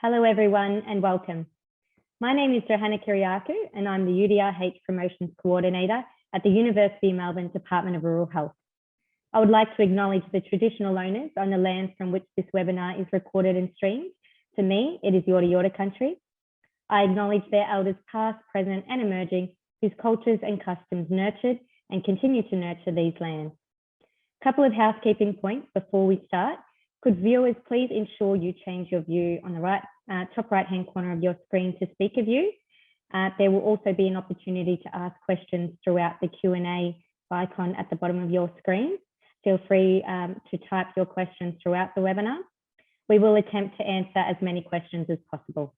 Hello everyone and welcome. My name is Johanna Kiriakou and I'm the UDRH Promotions Coordinator at the University of Melbourne Department of Rural Health. I would like to acknowledge the traditional owners on the lands from which this webinar is recorded and streamed. To me, it is Yorta Yorta country. I acknowledge their elders past, present and emerging whose cultures and customs nurtured and continue to nurture these lands. A couple of housekeeping points before we start. Could viewers please ensure you change your view on the top right-hand corner of your screen to speaker view. There will also be an opportunity to ask questions throughout the Q&A icon at the bottom of your screen. Feel free to type your questions throughout the webinar. We will attempt to answer as many questions as possible.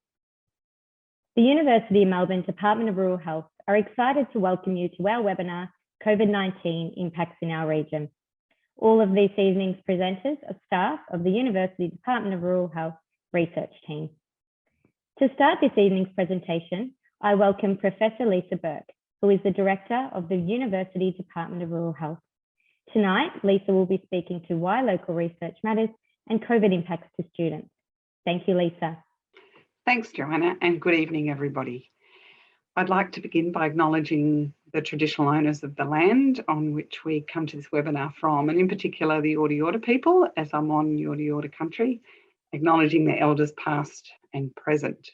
The University of Melbourne Department of Rural Health are excited to welcome you to our webinar, COVID-19 Impacts in Our Region. All of this evening's presenters are staff of the University Department of Rural Health research team. To start this evening's presentation, I welcome Professor Lisa Bourke, who is the Director of the University Department of Rural Health. Tonight, Lisa will be speaking to why local research matters and COVID impacts to students. Thank you, Lisa. Thanks, Johanna, and good evening, everybody. I'd like to begin by acknowledging the traditional owners of the land on which we come to this webinar from, and in particular the Yorta Yorta people, as I'm on Yorta Yorta country, acknowledging their elders past and present.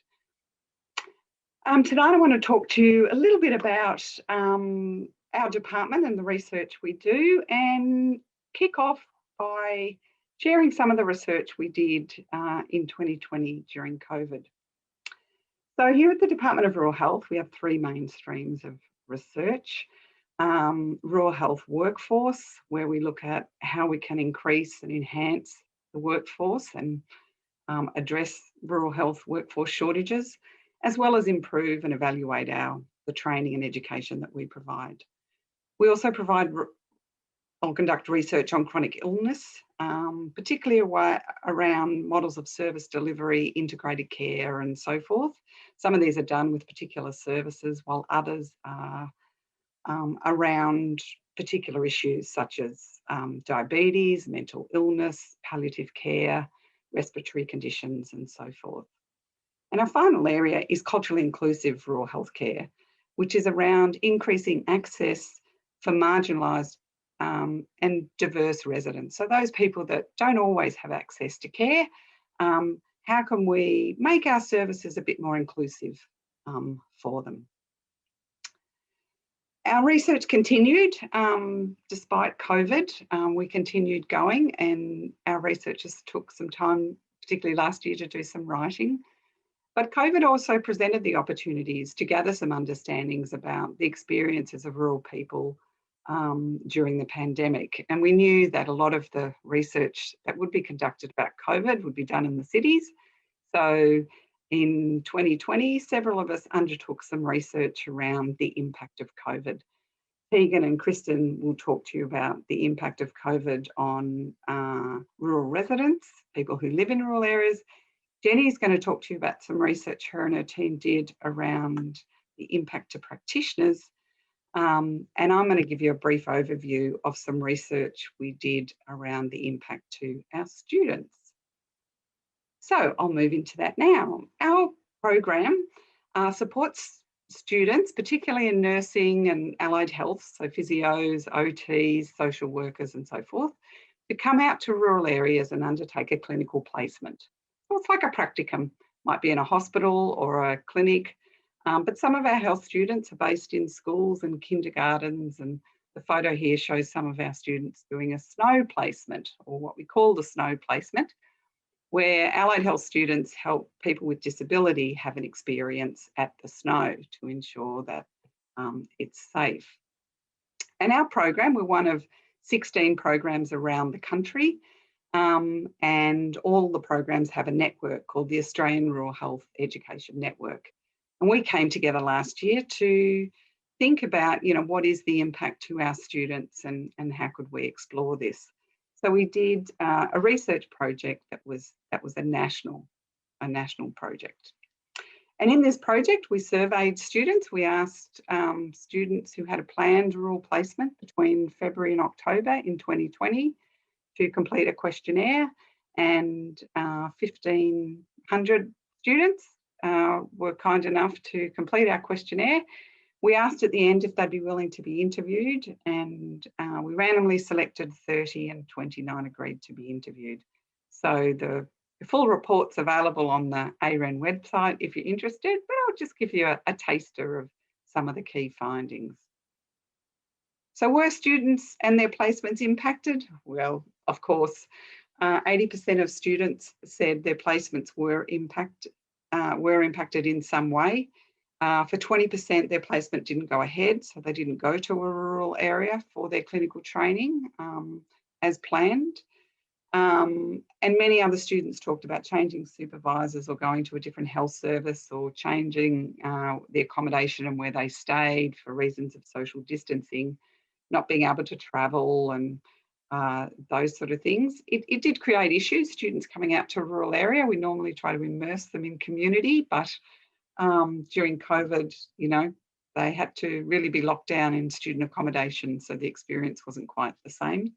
Tonight I want to talk to you a little bit about our department and the research we do, and kick off by sharing some of the research we did in 2020 during COVID. So here at the Department of Rural Health, we have three main streams of research. Rural health workforce, where we look at how we can increase and enhance the workforce and address rural health workforce shortages, as well as improve and evaluate the training and education that we provide. We also conduct research on chronic illness, particularly around models of service delivery, integrated care and so forth. Some of these are done with particular services, while others are around particular issues such as diabetes, mental illness, palliative care, respiratory conditions and so forth. And our final area is culturally inclusive rural healthcare, which is around increasing access for marginalised and diverse residents. So those people that don't always have access to care, how can we make our services a bit more inclusive for them? Our research continued despite COVID. We continued going, and our researchers took some time, particularly last year, to do some writing. But COVID also presented the opportunities to gather some understandings about the experiences of rural people during the pandemic. And we knew that a lot of the research that would be conducted about COVID would be done in the cities. So in 2020, several of us undertook some research around the impact of COVID. Tegan and Kristen will talk to you about the impact of COVID on rural residents, people who live in rural areas. Jenny's going to talk to you about some research her and her team did around the impact to practitioners. And I'm going to give you a brief overview of some research we did around the impact to our students. So I'll move into that now. Our program supports students, particularly in nursing and allied health, so physios, OTs, social workers and so forth, to come out to rural areas and undertake a clinical placement. So it's like a practicum, might be in a hospital or a clinic. But some of our health students are based in schools and kindergartens, and the photo here shows some of our students doing a snow placement, or what we call the snow placement, where allied health students help people with disability have an experience at the snow to ensure that it's safe. And our program, we're one of 16 programs around the country, and all the programs have a network called the Australian Rural Health Education Network. And we came together last year to think about, what is the impact to our students and how could we explore this? So we did a research project that was a national project. And in this project, we surveyed students. We asked students who had a planned rural placement between February and October in 2020 to complete a questionnaire, and 1,500 Students were kind enough to complete our questionnaire. We asked at the end if they'd be willing to be interviewed, and we randomly selected 30 and 29 agreed to be interviewed. So the full report's available on the AREN website if you're interested, but I'll just give you a taster of some of the key findings. So were students and their placements impacted? Well, of course, 80% of students said their placements were impacted in some way. For 20%, their placement didn't go ahead, so they didn't go to a rural area for their clinical training as planned. And many other students talked about changing supervisors or going to a different health service or changing the accommodation and where they stayed for reasons of social distancing, not being able to travel and those sort of things. It did create issues, students coming out to a rural area. We normally try to immerse them in community, but during COVID, you know, they had to really be locked down in student accommodation, so the experience wasn't quite the same.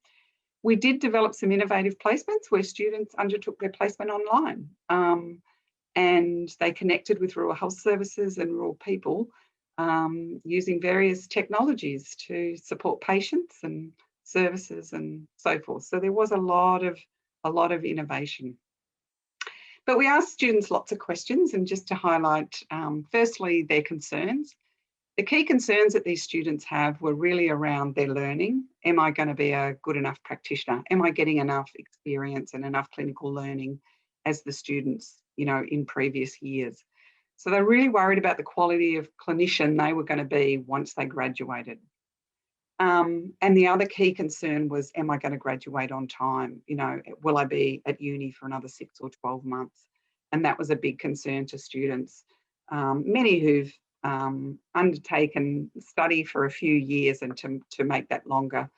We did develop some innovative placements where students undertook their placement online and they connected with rural health services and rural people using various technologies to support patients and services and so forth. So there was a lot of innovation. But we asked students lots of questions, and just to highlight, firstly, their concerns. The key concerns that these students have were really around their learning. Am I going to be a good enough practitioner? Am I getting enough experience and enough clinical learning as the students, you know, in previous years? So they're really worried about the quality of clinician they were going to be once they graduated. And the other key concern was, am I going to graduate on time? You know, will I be at uni for another 6 or 12 months? And that was a big concern to students, many who've undertaken study for a few years, and to make that longer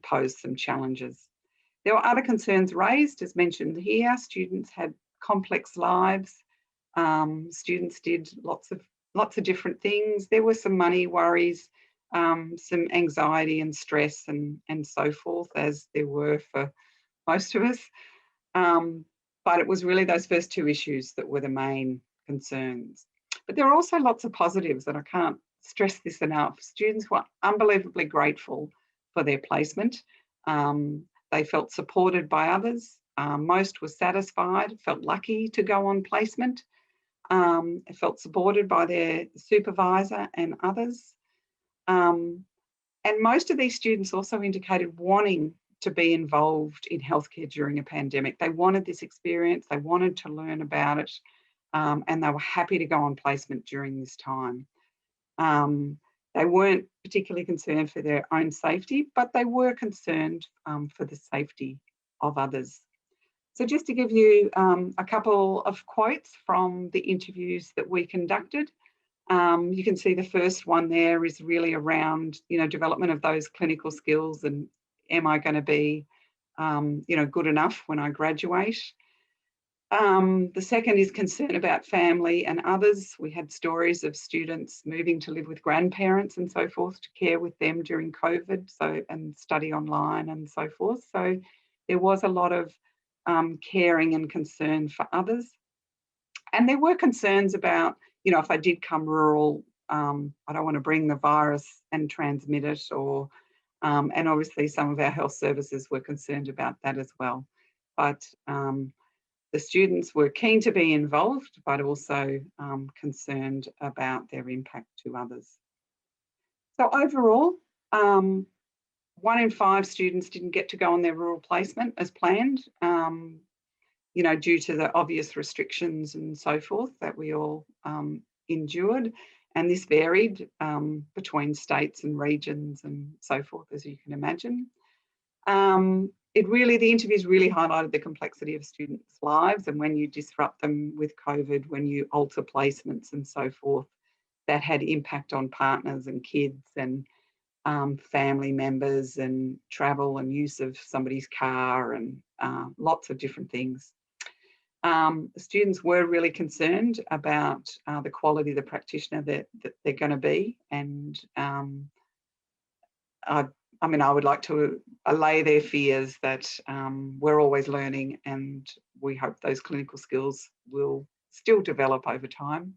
posed some challenges. There were other concerns raised, as mentioned here. Students had complex lives. Students did lots of different things. There were some money worries, some anxiety and stress and so forth, as there were for most of us. But it was really those first two issues that were the main concerns. But there are also lots of positives, and I can't stress this enough. Students were unbelievably grateful for their placement. They felt supported by others. Most were satisfied, felt lucky to go on placement, felt supported by their supervisor and others. And most of these students also indicated wanting to be involved in healthcare during a pandemic. They wanted this experience, they wanted to learn about it, and they were happy to go on placement during this time. They weren't particularly concerned for their own safety, but they were concerned for the safety of others. So just to give you a couple of quotes from the interviews that we conducted. You can see the first one there is really around, you know, development of those clinical skills, and am I going to be, you know, good enough when I graduate? The second is concern about family and others. We had stories of students moving to live with grandparents and so forth, to care with them during COVID, and study online and so forth. So there was a lot of caring and concern for others. And there were concerns about, you know, if I did come rural, I don't want to bring the virus and transmit it, or, and obviously some of our health services were concerned about that as well. But the students were keen to be involved, but also concerned about their impact to others. So overall, 1 in 5 students didn't get to go on their rural placement as planned, you know, due to the obvious restrictions and so forth that we all endured. And this varied between states and regions and so forth, as you can imagine. The interviews really highlighted the complexity of students' lives, and when you disrupt them with COVID, when you alter placements and so forth, that had impact on partners and kids and family members and travel and use of somebody's car and lots of different things. The students were really concerned about the quality of the practitioner that they're going to be, and I mean, I would like to allay their fears that we're always learning, and we hope those clinical skills will still develop over time.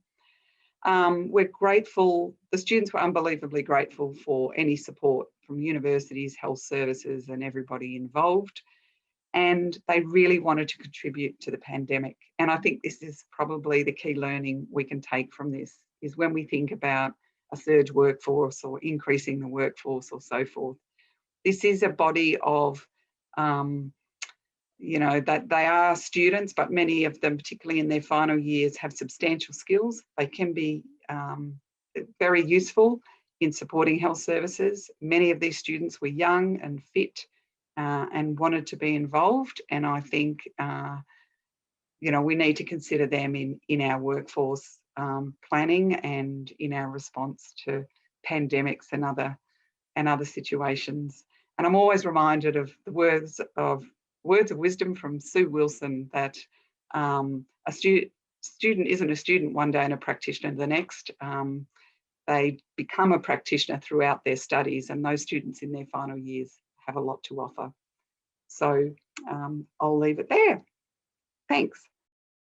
We're grateful, the students were unbelievably grateful for any support from universities, health services, and everybody involved. And they really wanted to contribute to the pandemic. And I think this is probably the key learning we can take from this, is when we think about a surge workforce or increasing the workforce or so forth, this is a body of, you know, that they are students, but many of them, particularly in their final years, have substantial skills. They can be very useful in supporting health services. Many of these students were young and fit and wanted to be involved. And I think, you know, we need to consider them in our workforce planning and in our response to pandemics and other situations. And I'm always reminded of the words of wisdom from Sue Wilson, that a student isn't a student one day and a practitioner the next. They become a practitioner throughout their studies, and those students in their final years have a lot to offer. So I'll leave it there. Thanks.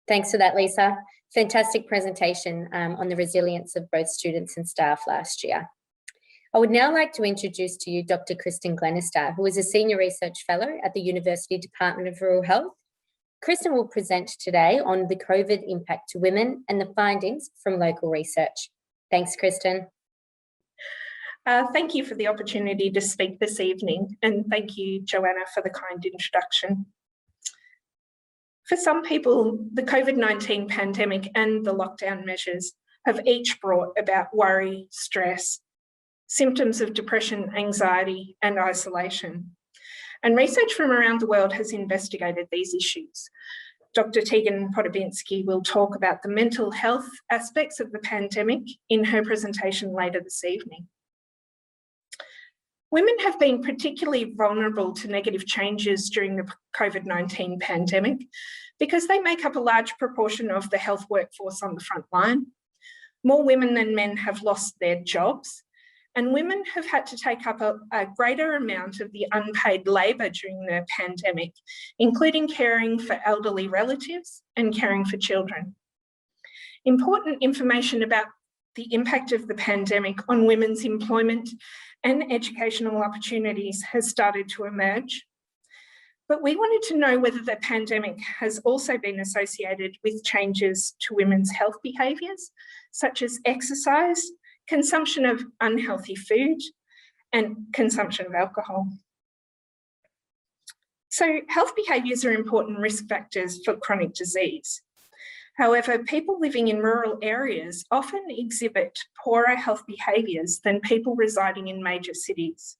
Thanks for that, Lisa. Fantastic presentation on the resilience of both students and staff last year. I would now like to introduce to you Dr. Kristen Glenister, who is a Senior Research Fellow at the University Department of Rural Health. Kristen will present today on the COVID impact to women and the findings from local research. Thanks, Kristen. Thank you for the opportunity to speak this evening, and thank you, Joanna, for the kind introduction. For some people, the COVID-19 pandemic and the lockdown measures have each brought about worry, stress, symptoms of depression, anxiety, and isolation. And research from around the world has investigated these issues. Dr. Tegan Podubinski will talk about the mental health aspects of the pandemic in her presentation later this evening. Women have been particularly vulnerable to negative changes during the COVID-19 pandemic because they make up a large proportion of the health workforce on the front line. More women than men have lost their jobs, and women have had to take up a greater amount of the unpaid labour during the pandemic, including caring for elderly relatives and caring for children. Important information about the impact of the pandemic on women's employment and educational opportunities has started to emerge. But we wanted to know whether the pandemic has also been associated with changes to women's health behaviours, such as exercise, consumption of unhealthy food, and consumption of alcohol. So health behaviours are important risk factors for chronic disease. However, people living in rural areas often exhibit poorer health behaviours than people residing in major cities.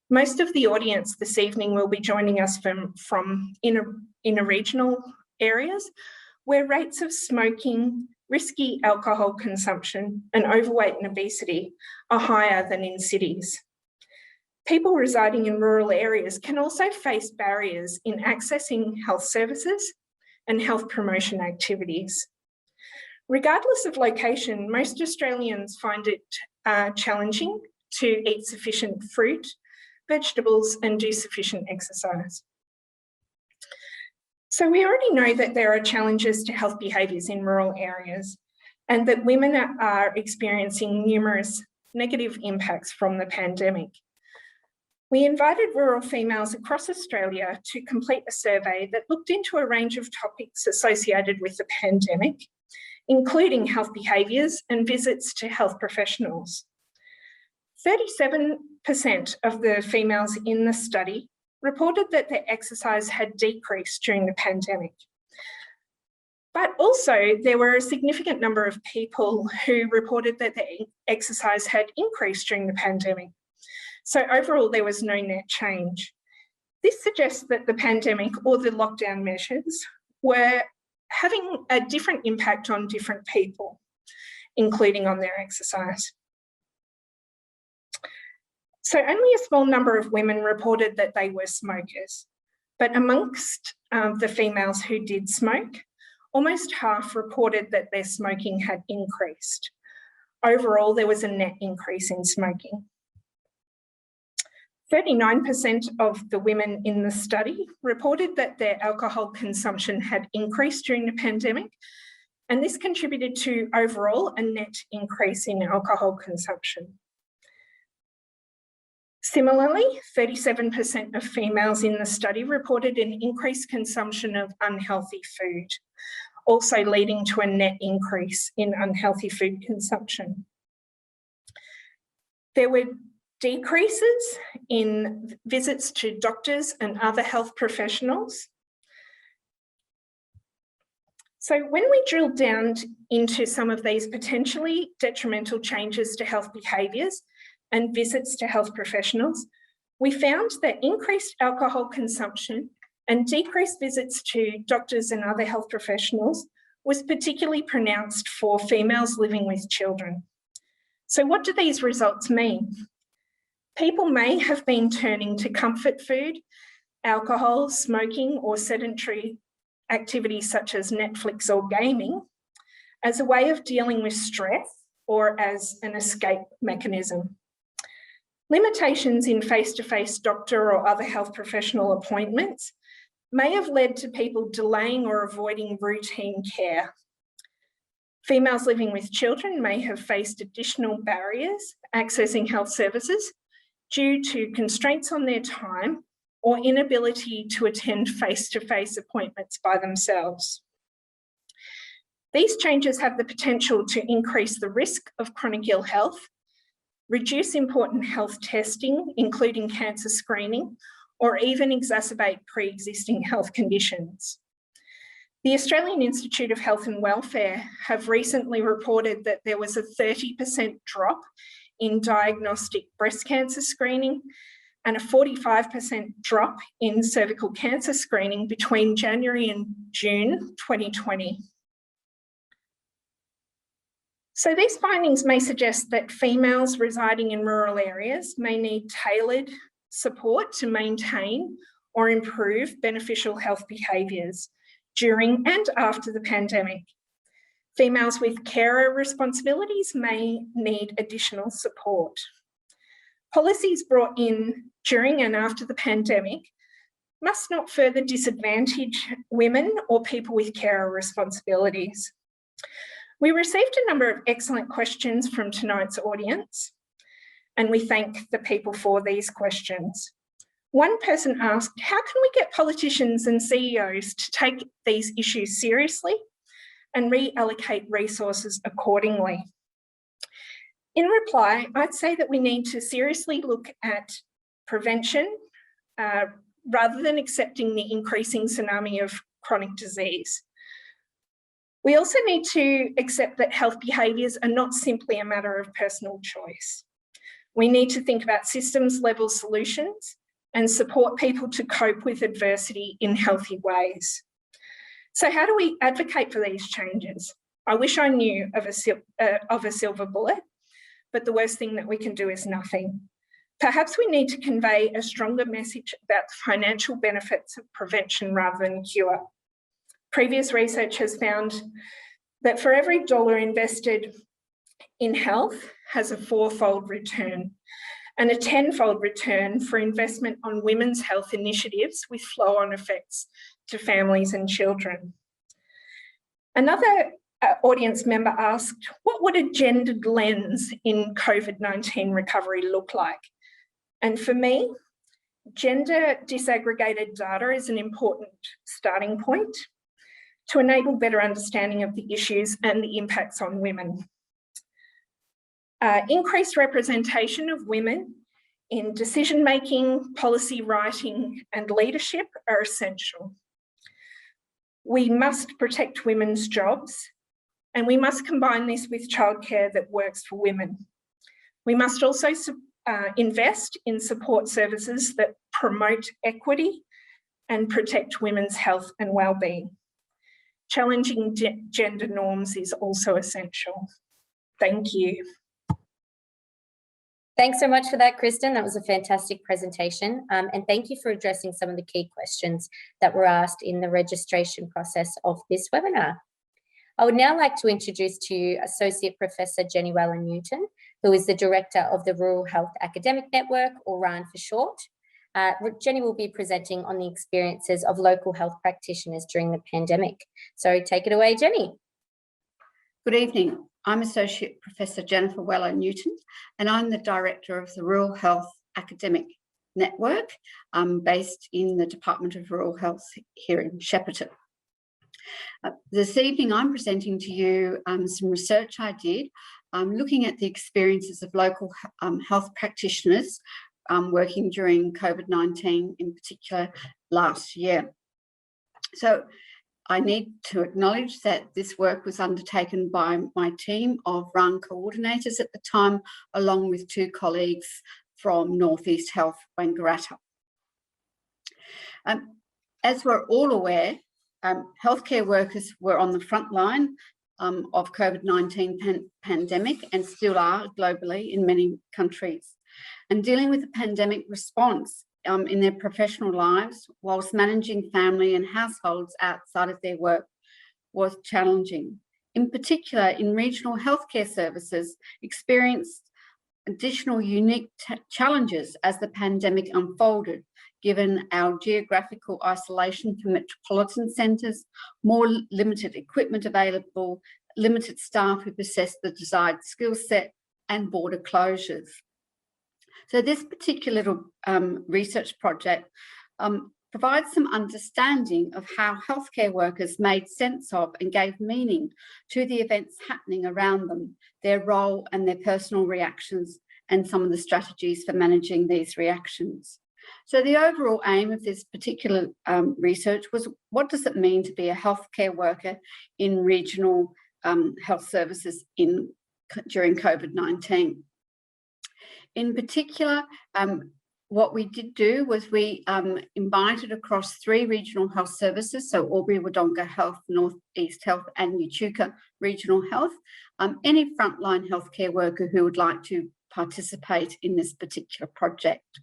Most of the audience this evening will be joining us from inner regional areas where rates of smoking, risky alcohol consumption, and overweight and obesity are higher than in cities. People residing in rural areas can also face barriers in accessing health services and health promotion activities. Regardless of location, most Australians find it challenging to eat sufficient fruit, vegetables, and do sufficient exercise. So we already know that there are challenges to health behaviours in rural areas, and that women are experiencing numerous negative impacts from the pandemic. We invited rural females across Australia to complete a survey that looked into a range of topics associated with the pandemic, including health behaviours and visits to health professionals. 37% of the females in the study reported that their exercise had decreased during the pandemic. But also there were a significant number of people who reported that their exercise had increased during the pandemic. So overall, there was no net change. This suggests that the pandemic or the lockdown measures were having a different impact on different people, including on their exercise. So only a small number of women reported that they were smokers, but amongst the females who did smoke, almost half reported that their smoking had increased. Overall, there was a net increase in smoking. 39% of the women in the study reported that their alcohol consumption had increased during the pandemic, and this contributed to overall a net increase in alcohol consumption. Similarly, 37% of females in the study reported an increased consumption of unhealthy food, also leading to a net increase in unhealthy food consumption. There were decreases in visits to doctors and other health professionals. So when we drilled down into some of these potentially detrimental changes to health behaviours and visits to health professionals, we found that increased alcohol consumption and decreased visits to doctors and other health professionals was particularly pronounced for females living with children. So what do these results mean? People may have been turning to comfort food, alcohol, smoking, or sedentary activities such as Netflix or gaming as a way of dealing with stress or as an escape mechanism. Limitations in face-to-face doctor or other health professional appointments may have led to people delaying or avoiding routine care. Females living with children may have faced additional barriers accessing health services due to constraints on their time or inability to attend face-to-face appointments by themselves. These changes have the potential to increase the risk of chronic ill health, reduce important health testing, including cancer screening, or even exacerbate pre-existing health conditions. The Australian Institute of Health and Welfare have recently reported that there was a 30% drop in diagnostic breast cancer screening and a 45% drop in cervical cancer screening between January and June 2020. So these findings may suggest that females residing in rural areas may need tailored support to maintain or improve beneficial health behaviours during and after the pandemic. Females with carer responsibilities may need additional support. Policies brought in during and after the pandemic must not further disadvantage women or people with carer responsibilities. We received a number of excellent questions from tonight's audience, and we thank the people for these questions. One person asked, how can we get politicians and CEOs to take these issues seriously and reallocate resources accordingly? In reply, I'd say that we need to seriously look at prevention rather than accepting the increasing tsunami of chronic disease. We also need to accept that health behaviours are not simply a matter of personal choice. We need to think about systems-level solutions and support people to cope with adversity in healthy ways. So how do we advocate for these changes? I wish I knew of a silver bullet, but the worst thing that we can do is nothing. Perhaps we need to convey a stronger message about the financial benefits of prevention rather than cure. Previous research has found that for every dollar invested in health has a 4-fold return and a 10-fold return for investment on women's health initiatives with flow-on effects to families and children. Another audience member asked, what would a gendered lens in COVID-19 recovery look like? And for me, gender disaggregated data is an important starting point to enable better understanding of the issues and the impacts on women. Increased representation of women in decision-making, policy writing, and leadership are essential. We must protect women's jobs, and we must combine this with childcare that works for women. We must also invest in support services that promote equity and protect women's health and wellbeing. Challenging gender norms is also essential. Thank you. Thanks so much for that, Kristen. That was a fantastic presentation. And thank you for addressing some of the key questions that were asked in the registration process of this webinar. I would now like to introduce to you Associate Professor Jenny Wellen-Newton who is the Director of the Rural Health Academic Network, or RHAN for short. Jenny will be presenting on the experiences of local health practitioners during the pandemic. So take it away, Jenny. Good evening. I'm Associate Professor Jennifer Weller-Newton, and I'm the Director of the Rural Health Academic Network, based in the Department of Rural Health here in Shepparton. This evening, I'm presenting to you some research I did looking at the experiences of local health practitioners working during COVID-19, in particular last year. So I need to acknowledge that this work was undertaken by my team of RHAN coordinators at the time, along with 2 colleagues from North East Health, Wangaratta. As we're all aware, healthcare workers were on the front line of COVID-19 pandemic and still are globally in many countries. And dealing with the pandemic response in their professional lives, whilst managing family and households outside of their work, was challenging. In particular, in regional healthcare services, experienced additional unique challenges as the pandemic unfolded, given our geographical isolation from metropolitan centres, more limited equipment available, limited staff who possess the desired skill set, and border closures. So this particular research project provides some understanding of how healthcare workers made sense of and gave meaning to the events happening around them, their role and their personal reactions, and some of the strategies for managing these reactions. So the overall aim of this particular research was, what does it mean to be a healthcare worker in regional health services during COVID-19? In particular, what we did do was we invited across 3 regional health services, so Albury-Wodonga Health, North East Health and Echuca Regional Health, any frontline healthcare worker who would like to participate in this particular project.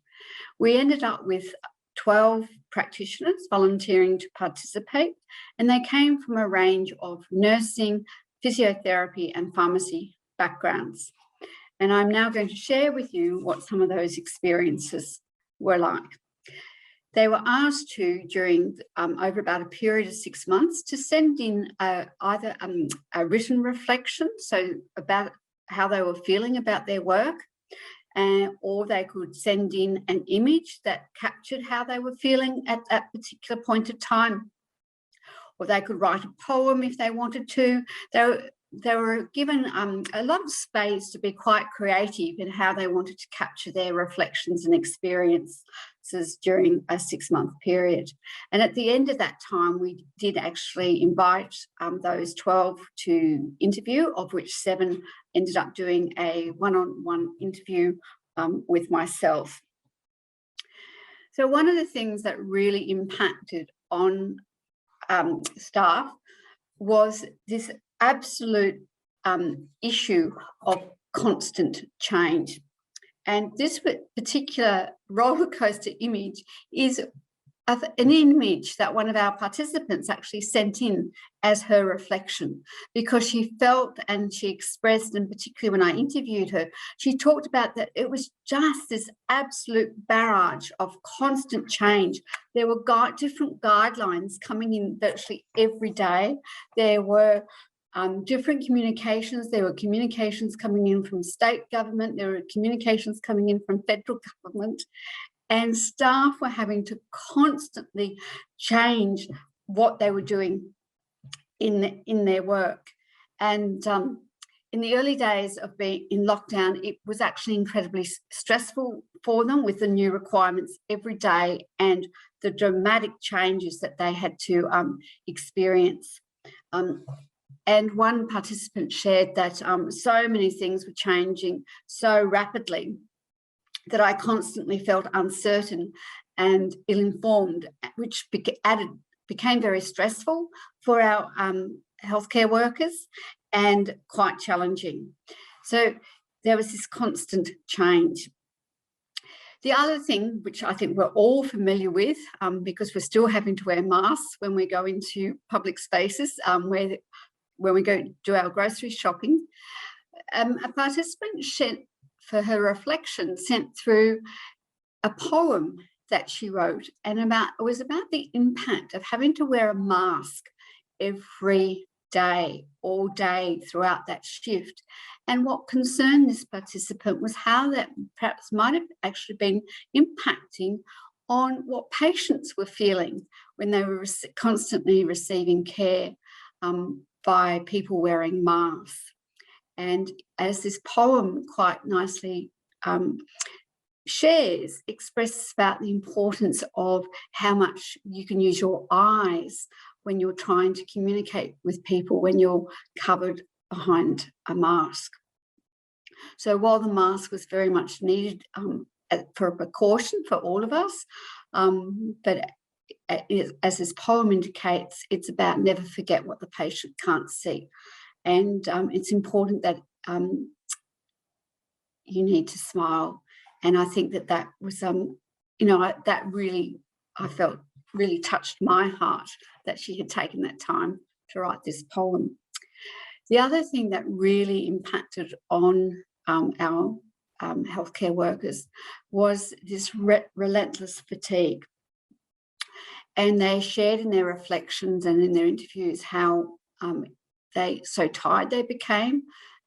We ended up with 12 practitioners volunteering to participate, and they came from a range of nursing, physiotherapy and pharmacy backgrounds. And I'm now going to share with you what some of those experiences were like. They were asked to, during over about a period of 6 months, to send in either a written reflection, so about how they were feeling about their work, or they could send in an image that captured how they were feeling at that particular point of time, or they could write a poem if they wanted to. They were given a lot of space to be quite creative in how they wanted to capture their reflections and experiences during a 6-month period. And at the end of that time, we did actually invite those 12 to interview, of which 7 ended up doing a one-on-one interview with myself. So one of the things that really impacted on staff was this absolute issue of constant change. And this particular roller coaster image is an image that one of our participants actually sent in as her reflection, because she felt and she expressed, and particularly when I interviewed her, she talked about that it was just this absolute barrage of constant change. There were different guidelines coming in virtually every day. There were different communications. There were communications coming in from state government. There were communications coming in from federal government. And staff were having to constantly change what they were doing in their work. And in the early days of being in lockdown, it was actually incredibly stressful for them, with the new requirements every day and the dramatic changes that they had to experience. And one participant shared that so many things were changing so rapidly that I constantly felt uncertain and ill-informed, which became very stressful for our healthcare workers and quite challenging. So there was this constant change. The other thing, which I think we're all familiar with, because we're still having to wear masks when we go into public spaces, when we go do our grocery shopping, a participant for her reflection, sent through a poem that she wrote, and it was about the impact of having to wear a mask every day, all day throughout that shift. And what concerned this participant was how that perhaps might have actually been impacting on what patients were feeling when they were constantly receiving care by people wearing masks. And as this poem quite nicely expresses about the importance of how much you can use your eyes when you're trying to communicate with people when you're covered behind a mask. So while the mask was very much needed for a precaution for all of us, but as this poem indicates, it's about never forget what the patient can't see. And it's important that you need to smile. And I think that was, that really, I felt really touched my heart that she had taken that time to write this poem. The other thing that really impacted on our healthcare workers was this relentless fatigue. And they shared in their reflections and in their interviews how so tired they became,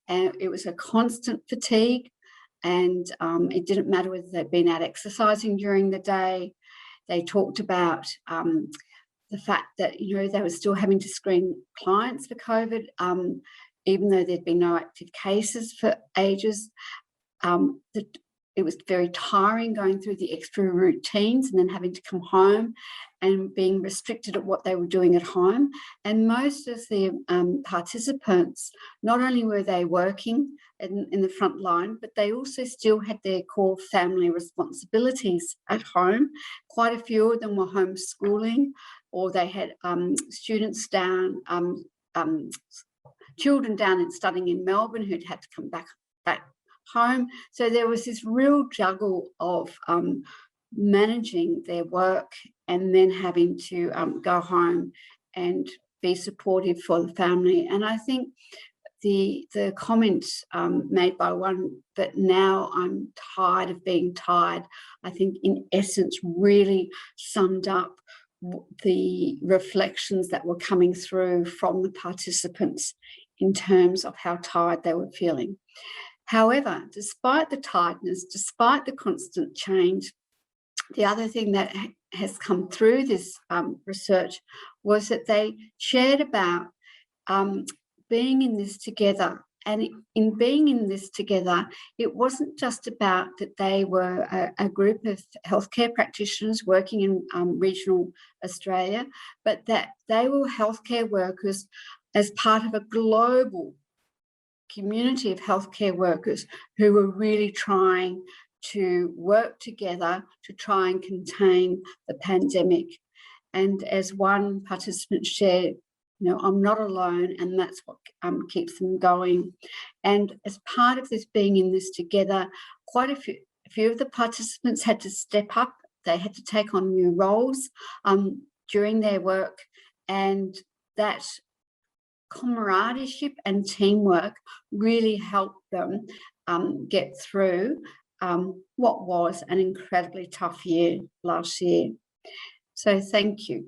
and it was a constant fatigue, and it didn't matter whether they'd been out exercising during the day. They talked about the fact that, they were still having to screen clients for COVID, even though there'd been no active cases for ages. It was very tiring going through the extra routines and then having to come home and being restricted at what they were doing at home. And most of the participants, not only were they working in the front line, but they also still had their core family responsibilities at home. Quite a few of them were homeschooling, or they had students down, children down and studying in Melbourne who'd had to come back home. So there was this real juggle of managing their work and then having to go home and be supportive for the family. And I think the comment made by one that now I'm tired of being tired, I think in essence really summed up the reflections that were coming through from the participants in terms of how tired they were feeling. However, despite the tiredness, despite the constant change, the other thing that has come through this research was that they shared about being in this together. And in being in this together, it wasn't just about that they were a group of healthcare practitioners working in regional Australia, but that they were healthcare workers as part of a global community of healthcare workers who were really trying to work together to try and contain the pandemic. And as one participant shared, I'm not alone, and that's what keeps them going. And as part of this being in this together, quite a few of the participants had to step up. They had to take on new roles during their work, and that camaraderie and teamwork really helped them get through what was an incredibly tough year last year. So thank you.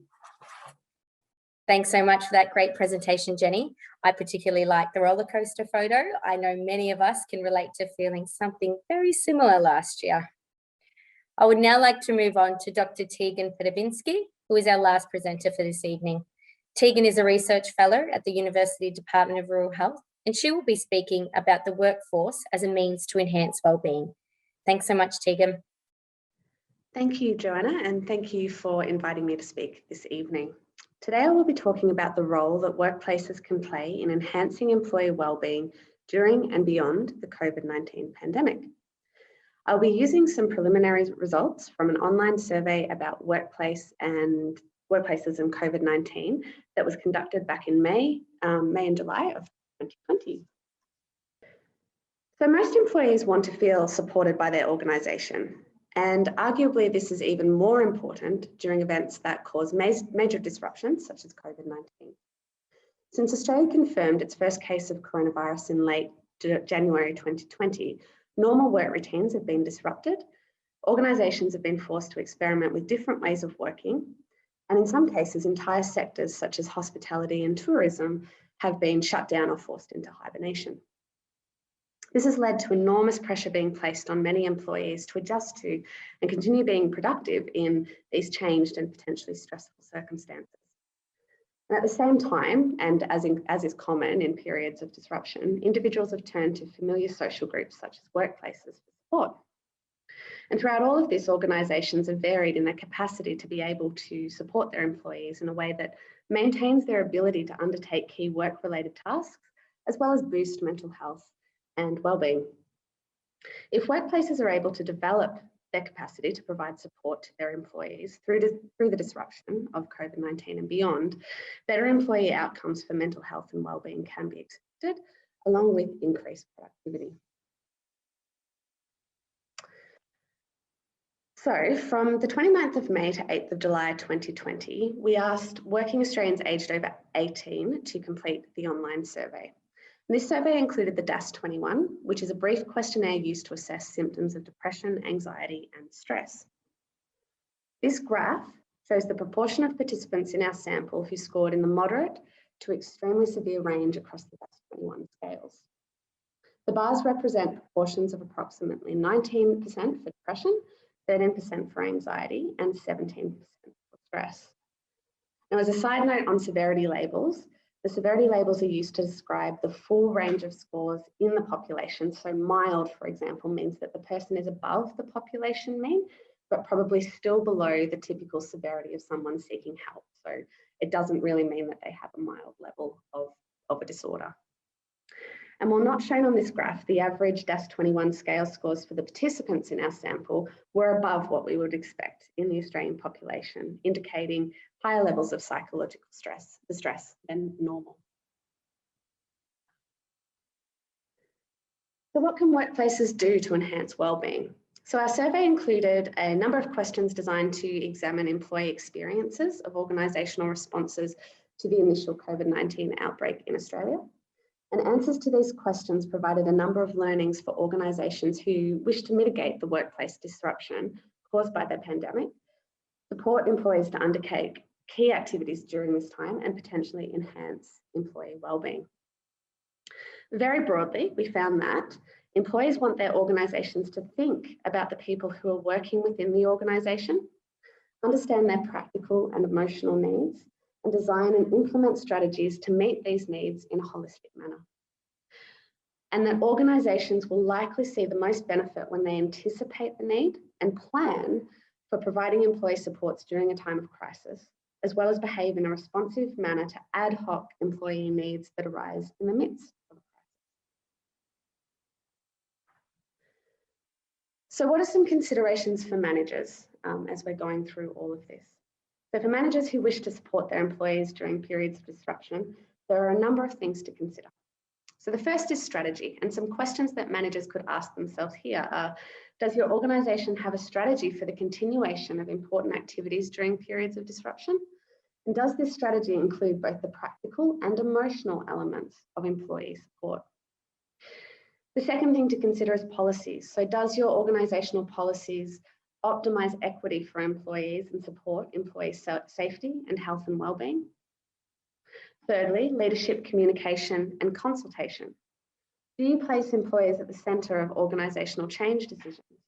Thanks so much for that great presentation, Jenny. I particularly like the roller coaster photo. I know many of us can relate to feeling something very similar last year. I would now like to move on to Dr. Tegan Podubinski, who is our last presenter for this evening. Tegan is a research fellow at the University Department of Rural Health, and she will be speaking about the workforce as a means to enhance wellbeing. Thanks so much, Tegan. Thank you, Joanna, and thank you for inviting me to speak this evening. Today, I will be talking about the role that workplaces can play in enhancing employee wellbeing during and beyond the COVID-19 pandemic. I'll be using some preliminary results from an online survey about workplaces and COVID-19 that was conducted back in May and July of 2020. So most employees want to feel supported by their organisation, and arguably this is even more important during events that cause major disruptions such as COVID-19. Since Australia confirmed its first case of coronavirus in late January 2020, Normal work routines have been disrupted. Organisations have been forced to experiment with different ways of working. And in some cases, entire sectors such as hospitality and tourism have been shut down or forced into hibernation. This has led to enormous pressure being placed on many employees to adjust to and continue being productive in these changed and potentially stressful circumstances. And at the same time, and as is common in periods of disruption, individuals have turned to familiar social groups such as workplaces for support. And throughout all of this, organisations have varied in their capacity to be able to support their employees in a way that maintains their ability to undertake key work-related tasks, as well as boost mental health and wellbeing. If workplaces are able to develop their capacity to provide support to their employees through the disruption of COVID-19 and beyond, better employee outcomes for mental health and wellbeing can be expected, along with increased productivity. So from the 29th of May to 8th of July 2020, we asked working Australians aged over 18 to complete the online survey. This survey included the DAS21, which is a brief questionnaire used to assess symptoms of depression, anxiety, and stress. This graph shows the proportion of participants in our sample who scored in the moderate to extremely severe range across the DAS21 scales. The bars represent proportions of approximately 19% for depression, 13% for anxiety, and 17% for stress. Now, as a side note on severity labels, the severity labels are used to describe the full range of scores in the population. So mild, for example, means that the person is above the population mean, but probably still below the typical severity of someone seeking help. So it doesn't really mean that they have a mild level of a disorder. And while not shown on this graph, the average DAS21 scale scores for the participants in our sample were above what we would expect in the Australian population, indicating higher levels of psychological stress than normal. So what can workplaces do to enhance wellbeing? So our survey included a number of questions designed to examine employee experiences of organisational responses to the initial COVID-19 outbreak in Australia. And answers to these questions provided a number of learnings for organisations who wish to mitigate the workplace disruption caused by the pandemic, support employees to undertake key activities during this time, and potentially enhance employee wellbeing. Very broadly, we found that employees want their organisations to think about the people who are working within the organisation, understand their practical and emotional needs, and design and implement strategies to meet these needs in a holistic manner. And that organisations will likely see the most benefit when they anticipate the need and plan for providing employee supports during a time of crisis, as well as behave in a responsive manner to ad hoc employee needs that arise in the midst of a crisis. So what are some considerations for managers as we're going through all of this? So for managers who wish to support their employees during periods of disruption, there are a number of things to consider. So the first is strategy, and some questions that managers could ask themselves here are, does your organisation have a strategy for the continuation of important activities during periods of disruption? And does this strategy include both the practical and emotional elements of employee support? The second thing to consider is policies. So does your organisational policies optimise equity for employees and support employee safety and health and wellbeing? Thirdly, leadership, communication and consultation. Do you place employees at the centre of organisational change decisions?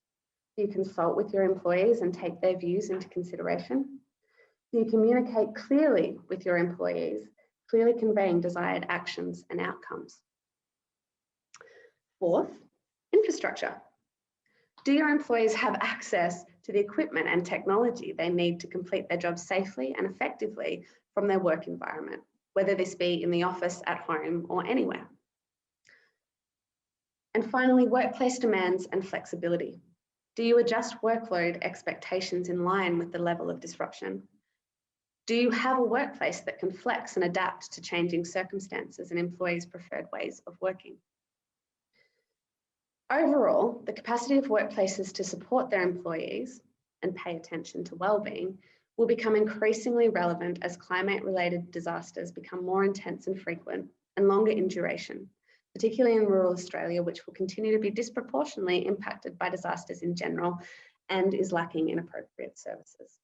Do you consult with your employees and take their views into consideration? Do you communicate clearly with your employees, clearly conveying desired actions and outcomes? Fourth, infrastructure. Do your employees have access to the equipment and technology they need to complete their jobs safely and effectively from their work environment, whether this be in the office, at home, or anywhere? And finally, workplace demands and flexibility. Do you adjust workload expectations in line with the level of disruption? Do you have a workplace that can flex and adapt to changing circumstances and employees' preferred ways of working? Overall, the capacity of workplaces to support their employees and pay attention to wellbeing will become increasingly relevant as climate-related disasters become more intense and frequent and longer in duration, particularly in rural Australia, which will continue to be disproportionately impacted by disasters in general and is lacking in appropriate services.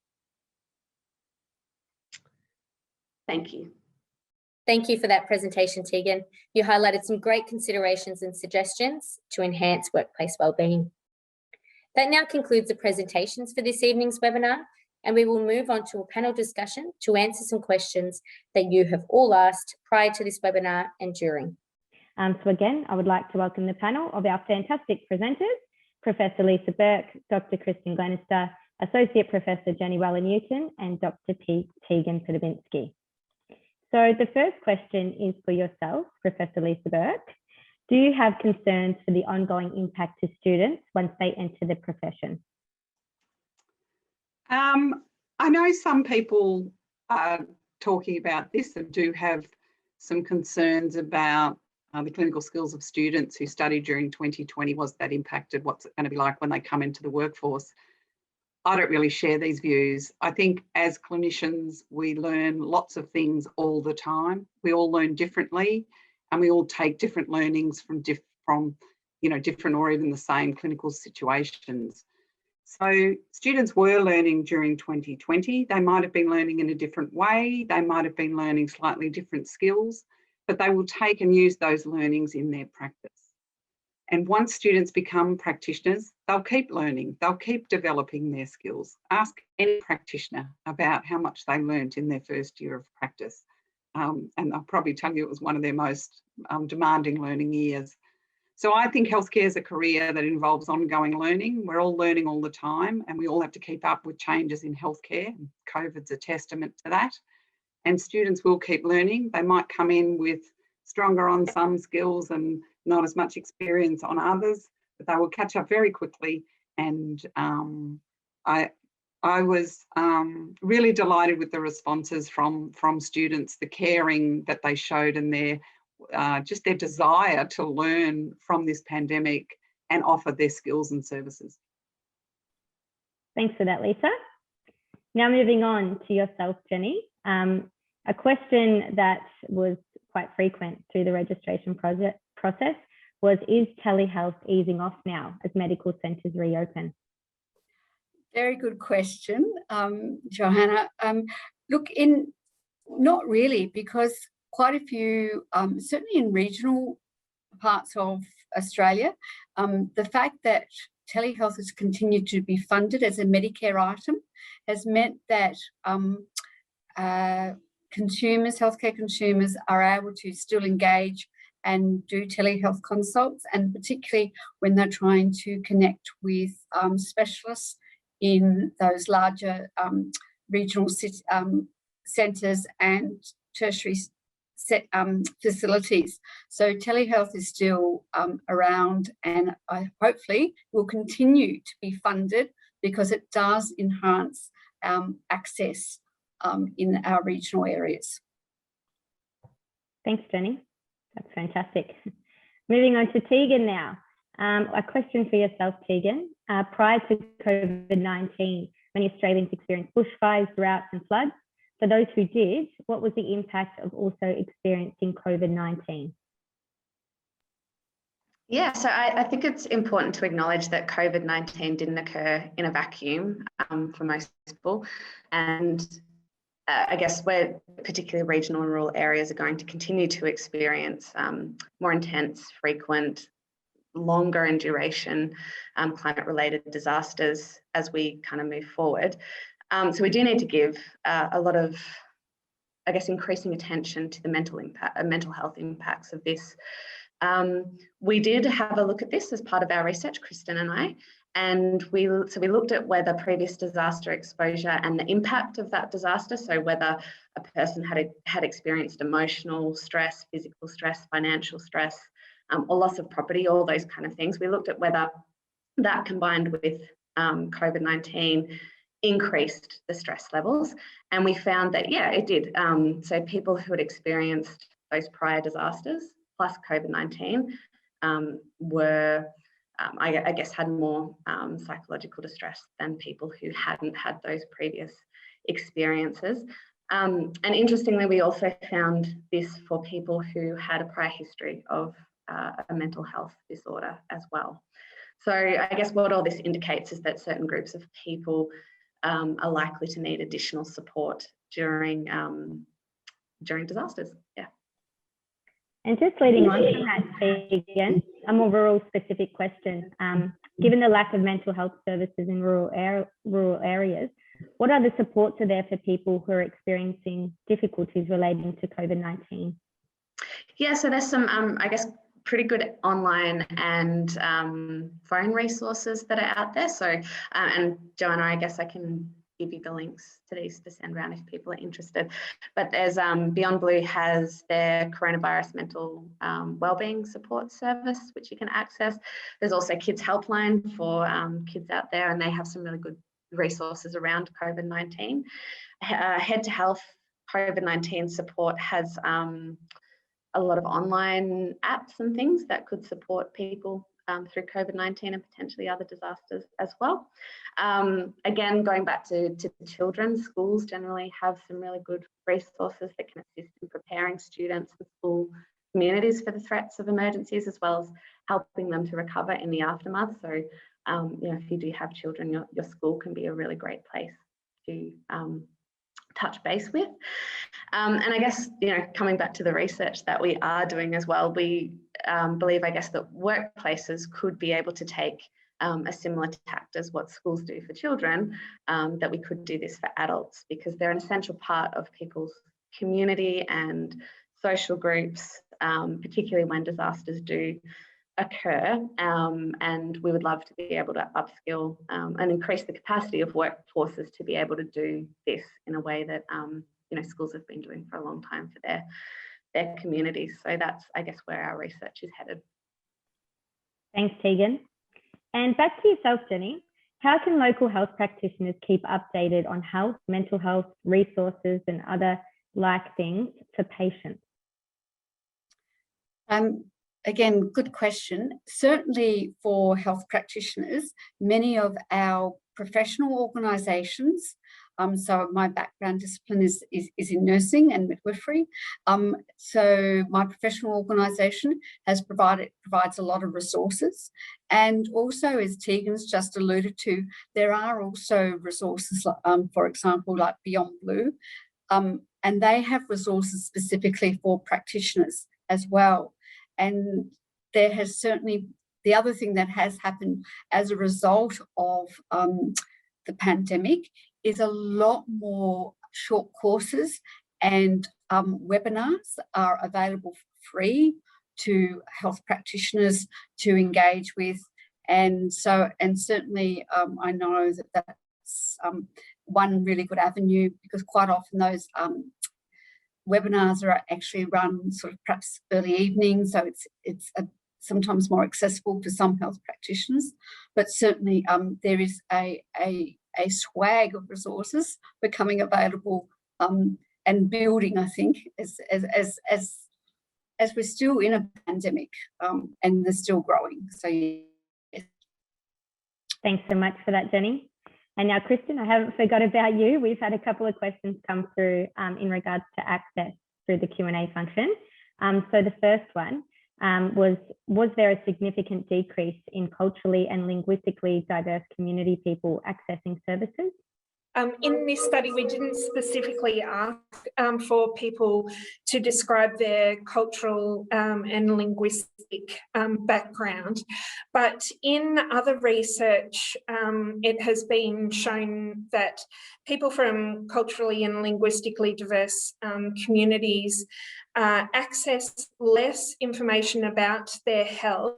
Thank you. Thank you for that presentation, Tegan. You highlighted some great considerations and suggestions to enhance workplace wellbeing. That now concludes the presentations for this evening's webinar, and we will move on to a panel discussion to answer some questions that you have all asked prior to this webinar and during. So again, I would like to welcome the panel of our fantastic presenters, Professor Lisa Bourke, Dr. Kristen Glenister, Associate Professor Jenny Weller-Newton, and Dr. Tegan Podubinski. So the first question is for yourself, Professor Lisa Bourke. Do you have concerns for the ongoing impact to students once they enter the profession? I know some people are talking about this and do have some concerns about the clinical skills of students who studied during 2020. Was that impacted? What's it going to be like when they come into the workforce? I don't really share these views. I think as clinicians, we learn lots of things all the time. We all learn differently, and we all take different learnings from different or even the same clinical situations. So students were learning during 2020. They might have been learning in a different way. They might have been learning slightly different skills, but they will take and use those learnings in their practice. And once students become practitioners, they'll keep learning, they'll keep developing their skills. Ask any practitioner about how much they learnt in their first year of practice. And they'll probably tell you it was one of their most demanding learning years. So I think healthcare is a career that involves ongoing learning. We're all learning all the time, and we all have to keep up with changes in healthcare. COVID's a testament to that. And students will keep learning. They might come in with stronger on some skills and not as much experience on others, but they will catch up very quickly. And I was really delighted with the responses from students, the caring that they showed, and their just their desire to learn from this pandemic and offer their skills and services. Thanks for that, Lisa. Now moving on to yourself, Jenny. A question that was quite frequent through the registration process was, is telehealth easing off now as medical centres reopen? Very good question, Johanna. Look, not really, because quite a few, certainly in regional parts of Australia, the fact that telehealth has continued to be funded as a Medicare item has meant that healthcare consumers are able to still engage and do telehealth consults, and particularly when they're trying to connect with specialists in those larger regional centres and tertiary facilities. So telehealth is still around, and hopefully will continue to be funded because it does enhance access in our regional areas. Thanks, Jenny. That's fantastic. Moving on to Tegan now. A question for yourself, Tegan. Prior to COVID-19, many Australians experienced bushfires, droughts and floods. For those who did, what was the impact of also experiencing COVID-19? Yeah, so I think it's important to acknowledge that COVID-19 didn't occur in a vacuum for most people. And I guess where particularly regional and rural areas are going to continue to experience more intense, frequent, longer in duration climate-related disasters as we kind of move forward. So we do need to give a lot of, I guess, increasing attention to the mental health impacts of this. We did have a look at this as part of our research, Kristen and I, and we looked at whether previous disaster exposure and the impact of that disaster, so whether a person had experienced emotional stress, physical stress, financial stress, or loss of property, all those kind of things. We looked at whether that combined with COVID-19 increased the stress levels, and we found that, yeah, it did. So people who had experienced those prior disasters plus COVID-19 were, I guess, had more psychological distress than people who hadn't had those previous experiences. And interestingly, we also found this for people who had a prior history of a mental health disorder as well. So I guess what all this indicates is that certain groups of people are likely to need additional support during disasters. Yeah. And just leading on from that, Tegan, a more rural specific question. Given the lack of mental health services in rural areas, what other supports are there for people who are experiencing difficulties relating to COVID-19? Yeah, so there's some, I guess, pretty good online and phone resources that are out there. So, and Joanna, I guess I can give you the links to these to send around if people are interested. But there's Beyond Blue has their coronavirus mental wellbeing support service, which you can access. There's also Kids Helpline for kids out there, and they have some really good resources around COVID-19. Head to Health COVID-19 support has a lot of online apps and things that could support people through COVID-19 and potentially other disasters as well. Again, going back to children, schools generally have some really good resources that can assist in preparing students and school communities for the threats of emergencies, as well as helping them to recover in the aftermath. So, you know, if you do have children, your school can be a really great place to touch base with. And I guess, you know, coming back to the research that we are doing as well, we believe, I guess, that workplaces could be able to take a similar tact as what schools do for children, that we could do this for adults, because they're an essential part of people's community and social groups, particularly when disasters do occur, and we would love to be able to upskill and increase the capacity of workforces to be able to do this in a way that you know, schools have been doing for a long time for their communities. So that's, I guess, where our research is headed. Thanks, Tegan. And back to yourself, Jenny. How can local health practitioners keep updated on health, mental health, resources, and other like things for patients? Again, good question. Certainly for health practitioners, many of our professional organisations, so my background discipline is in nursing and midwifery. So my professional organisation provides a lot of resources, and also, as Tegan's just alluded to, there are also resources, for example, like Beyond Blue, and they have resources specifically for practitioners as well. And there has certainly, the other thing that has happened as a result of the pandemic is a lot more short courses and webinars are available for free to health practitioners to engage with. And so, and certainly I know that that's one really good avenue, because quite often those webinars are actually run sort of perhaps early evening, so it's sometimes more accessible to some health practitioners. But certainly there is a swag of resources becoming available and building, I think, as we're still in a pandemic and they're still growing. So yes. Thanks so much for that, Jenny. And now, Kristen, I haven't forgot about you. We've had a couple of questions come through in regards to access through the Q&A function. So the first one was there a significant decrease in culturally and linguistically diverse community people accessing services? In this study, we didn't specifically ask for people to describe their cultural and linguistic background, but in other research, it has been shown that people from culturally and linguistically diverse communities access less information about their health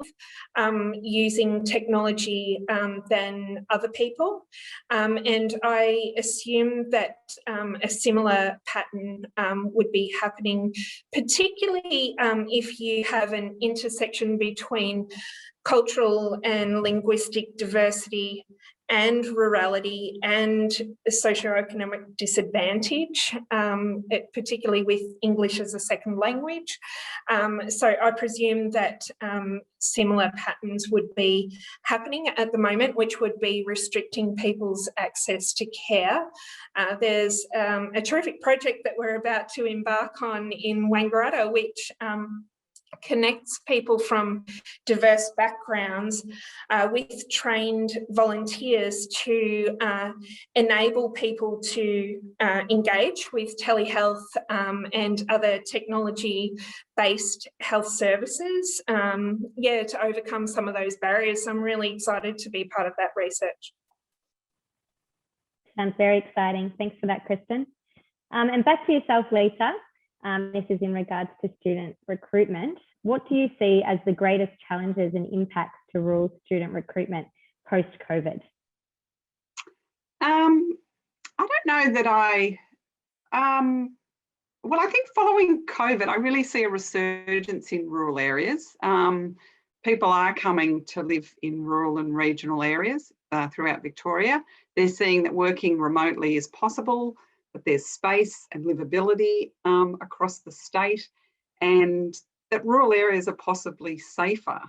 using technology than other people. And I assume that a similar pattern would be happening, particularly if you have an intersection between cultural and linguistic diversity and rurality and socioeconomic disadvantage, particularly with English as a second language. So I presume that similar patterns would be happening at the moment, which would be restricting people's access to care. There's a terrific project that we're about to embark on in Wangaratta, which connects people from diverse backgrounds with trained volunteers to enable people to engage with telehealth and other technology-based health services, to overcome some of those barriers. So I'm really excited to be part of that research. Sounds very exciting. Thanks for that, Kristen. And back to yourself, Lisa. This is in regards to student recruitment. What do you see as the greatest challenges and impacts to rural student recruitment post-COVID? I don't know that well, I think following COVID, I really see a resurgence in rural areas. People are coming to live in rural and regional areas throughout Victoria. They're seeing that working remotely is possible, that there's space and livability across the state, and that rural areas are possibly safer.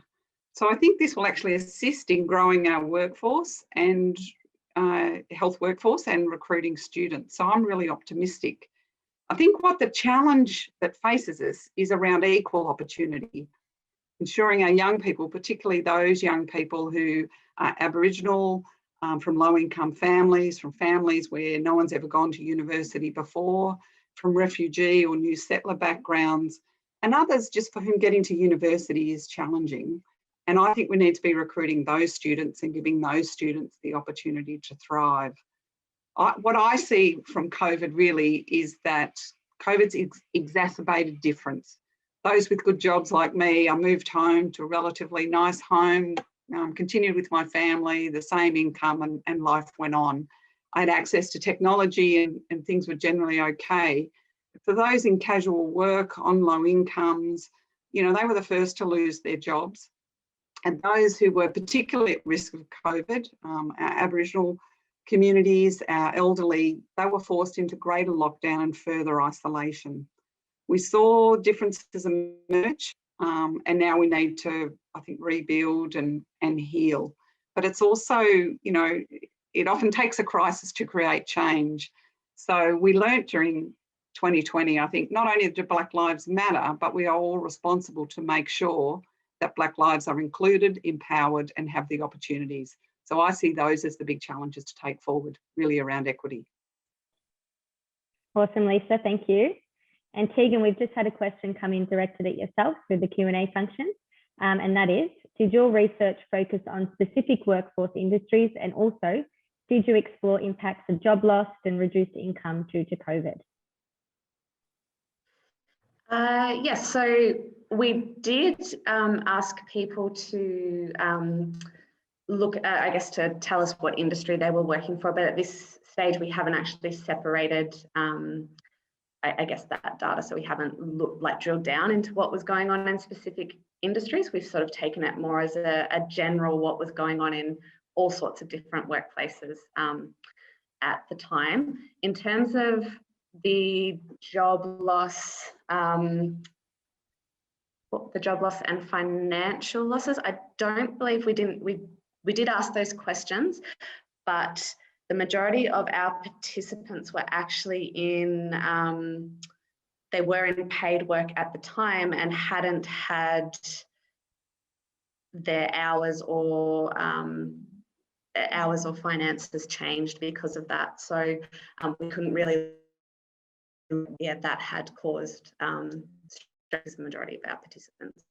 So I think this will actually assist in growing our workforce and health workforce and recruiting students. So I'm really optimistic. I think what the challenge that faces us is around equal opportunity, ensuring our young people, particularly those young people who are Aboriginal, from low-income families, from families where no one's ever gone to university before, from refugee or new settler backgrounds, and others just for whom getting to university is challenging. And I think we need to be recruiting those students and giving those students the opportunity to thrive. What I see from COVID really is that COVID's exacerbated difference. Those with good jobs like me, I moved home to a relatively nice home, continued with my family, the same income, and life went on. I had access to technology and things were generally okay. For those in casual work, on low incomes, they were the first to lose their jobs. And those who were particularly at risk of COVID, our Aboriginal communities, our elderly, they were forced into greater lockdown and further isolation. We saw differences emerge, and now we need to, I think, rebuild and heal. But it's also, it often takes a crisis to create change. So we learnt during 2020, I think, not only do Black Lives matter, but we are all responsible to make sure that Black lives are included, empowered, and have the opportunities. So I see those as the big challenges to take forward, really around equity. Awesome, Lisa, thank you. And Tegan, we've just had a question come in directed at yourself through the Q&A function, and that is, did your research focus on specific workforce industries, and also, did you explore impacts of job loss and reduced income due to COVID? Yes, so we did ask people to look at, I guess, to tell us what industry they were working for, but at this stage we haven't actually separated, I guess, that data. So we haven't drilled down into what was going on in specific industries. We've sort of taken it more as a general what was going on in all sorts of different workplaces at the time. In terms of the job loss, and financial losses, I don't believe we did ask those questions, but the majority of our participants were actually in paid work at the time and hadn't had their hours or finances changed because of that. So we couldn't really, that had caused stress. The majority of our participants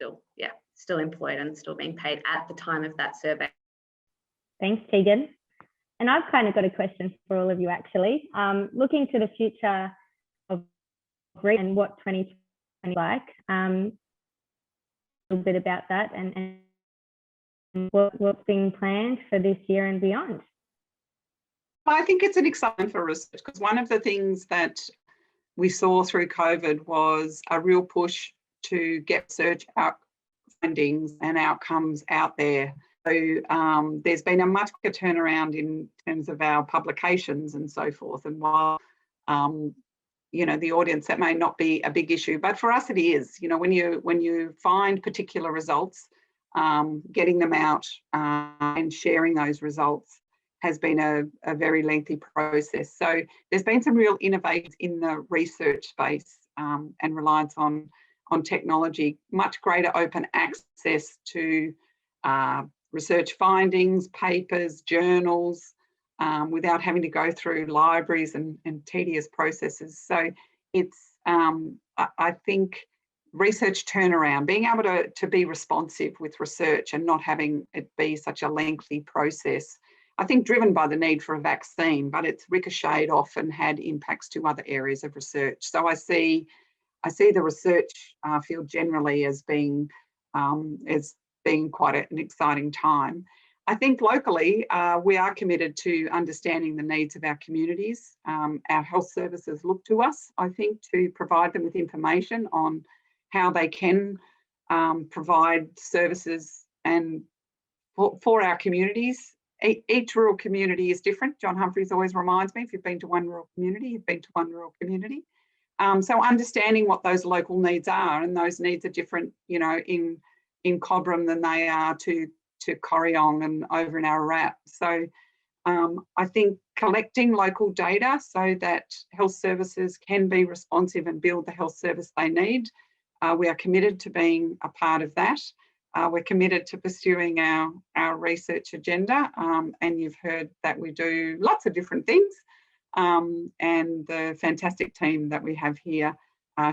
still employed and still being paid at the time of that survey. Thanks, Tegan. And I've kind of got a question for all of you, actually. Looking to the future of and what 2020 is like, a little bit about that and what's being planned for this year and beyond. I think it's an exciting for research, because one of the things that we saw through COVID was a real push to get research findings and outcomes out there. So there's been a much bigger turnaround in terms of our publications and so forth. And while, the audience, that may not be a big issue, but for us it is. When you find particular results, getting them out and sharing those results has been a very lengthy process. So there's been some real innovations in the research space and reliance on technology, much greater open access to research findings, papers, journals, without having to go through libraries and tedious processes. So it's, I think, research turnaround, being able to be responsive with research and not having it be such a lengthy process, I think driven by the need for a vaccine, but it's ricocheted off and had impacts to other areas of research. So I see the research field generally as being quite an exciting time. I think locally, we are committed to understanding the needs of our communities. Our health services look to us, I think, to provide them with information on how they can provide services and for our communities. Each rural community is different. John Humphreys always reminds me, if you've been to one rural community, you've been to one rural community. So understanding what those local needs are, and those needs are different, you know, in Cobram than they are to Corryong and over in Ararat. So I think collecting local data so that health services can be responsive and build the health service they need. We are committed to being a part of that. We're committed to pursuing our research agenda, and you've heard that we do lots of different things, and the fantastic team that we have here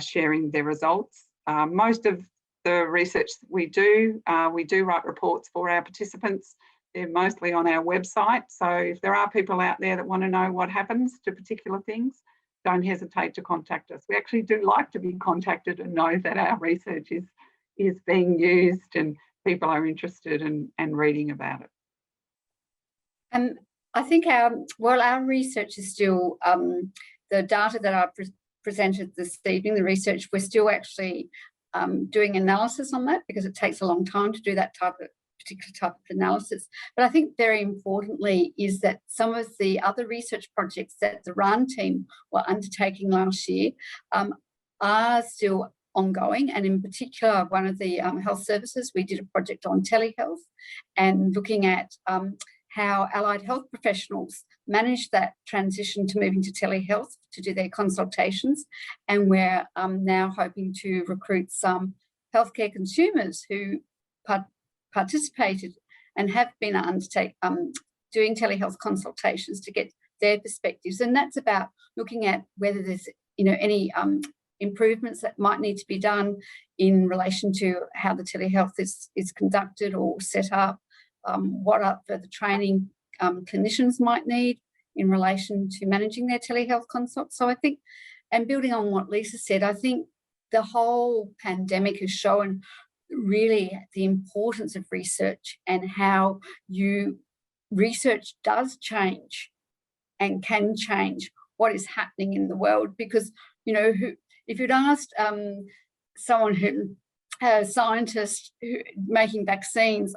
sharing their results. Most of the research we do write reports for our participants. They're mostly on our website. So if there are people out there that want to know what happens to particular things, don't hesitate to contact us. We actually do like to be contacted and know that our research is being used and people are interested and reading about it. And I think our research is still, the data that I presented this evening, the research, we're still actually doing analysis on that, because it takes a long time to do that particular type of analysis. But I think very importantly is that some of the other research projects that the RAN team were undertaking last year are still ongoing. And in particular, one of the health services, we did a project on telehealth and looking at how allied health professionals manage that transition to moving to telehealth to do their consultations. And we're now hoping to recruit some healthcare consumers who participated and have been doing telehealth consultations to get their perspectives. And that's about looking at whether there's, you know, any improvements that might need to be done in relation to how the telehealth is conducted or set up, what further training clinicians might need in relation to managing their telehealth consults. So I think, and building on what Lisa said, I think the whole pandemic has shown really the importance of research and how research does change and can change what is happening in the world. Because, you know, if you'd asked someone a scientist making vaccines,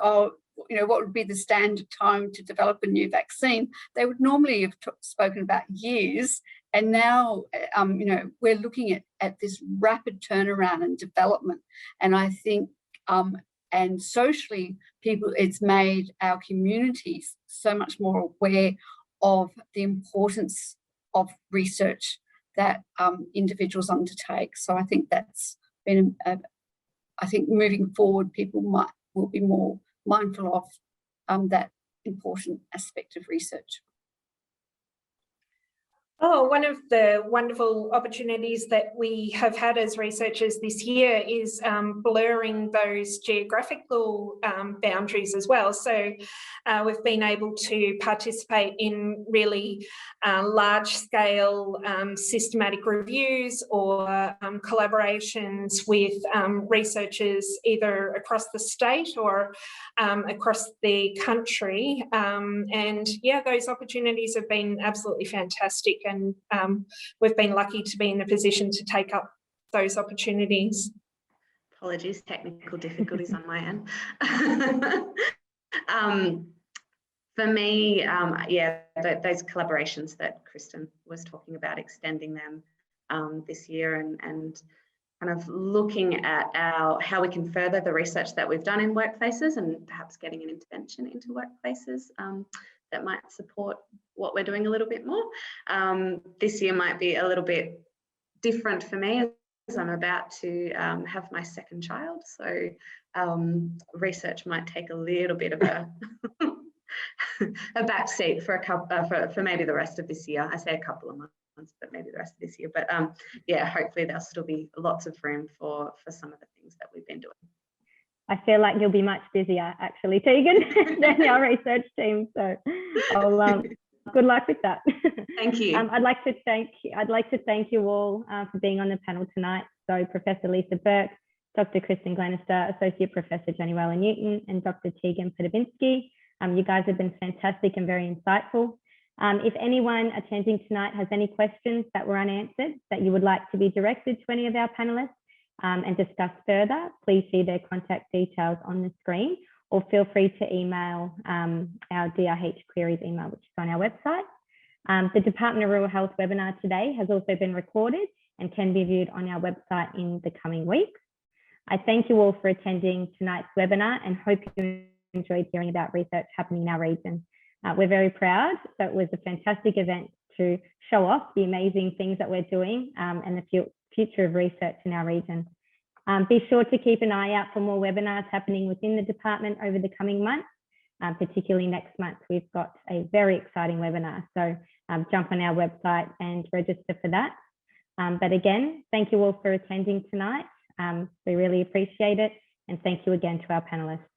you know, what would be the standard time to develop a new vaccine, they would normally have spoken about years. And now, you know, we're looking at this rapid turnaround and development. And I think, and socially, it's made our communities so much more aware of the importance of research that individuals undertake. So I think that's been, I think moving forward, people will be more mindful of that important aspect of research. Oh, one of the wonderful opportunities that we have had as researchers this year is blurring those geographical boundaries as well. So we've been able to participate in really large-scale systematic reviews or collaborations with researchers either across the state or across the country. And yeah, those opportunities have been absolutely fantastic. And we've been lucky to be in a position to take up those opportunities. Apologies, technical difficulties on my end. For me, yeah, those collaborations that Kristen was talking about, extending them this year and kind of looking at how we can further the research that we've done in workplaces and perhaps getting an intervention into workplaces that might support what we're doing a little bit more. This year might be a little bit different for me I'm about to have my second child, so research might take a little bit of a a back seat for for maybe the rest of this year. I say a couple of months, but maybe the rest of this year. But yeah, hopefully there'll still be lots of room for some of the things that we've been doing. I feel like you'll be much busier, actually, Tegan, than our research team. So, good luck with that. Thank you. I'd like to thank you all for being on the panel tonight. So, Professor Lisa Bourke, Dr. Kristen Glenister, Associate Professor Jenny Newton, and Dr. Tegan Podubinski. You guys have been fantastic and very insightful. If anyone attending tonight has any questions that were unanswered that you would like to be directed to any of our panelists and discuss further, please see their contact details on the screen, or feel free to email our DRH queries email, which is on our website. The Department of Rural Health webinar today has also been recorded and can be viewed on our website in the coming weeks. I thank you all for attending tonight's webinar and hope you enjoyed hearing about research happening in our region. We're very proud. So it was a fantastic event to show off the amazing things that we're doing and the future of research in our region. Be sure to keep an eye out for more webinars happening within the department over the coming months. Particularly next month, we've got a very exciting webinar. So jump on our website and register for that. But again, thank you all for attending tonight. We really appreciate it. And thank you again to our panelists.